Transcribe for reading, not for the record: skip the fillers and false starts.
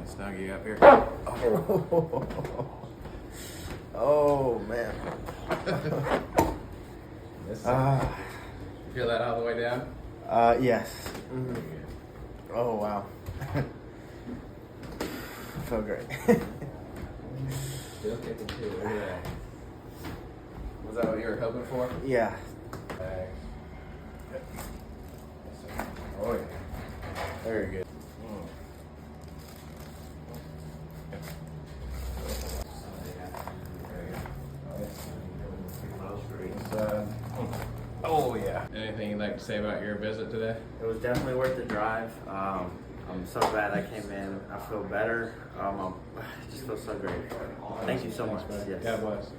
Snuggie up here. Oh man. Feel that all the way down? Yes. Oh wow. Felt great. Still kicking too. Look at that. Was that what you were hoping for? Yeah. Oh yeah. Very good. Oh yeah. Anything you'd like to say about your visit today? It was definitely worth the drive. I'm so glad I came in. I feel better. I just feel so great. Thank you so much. Yes. God bless.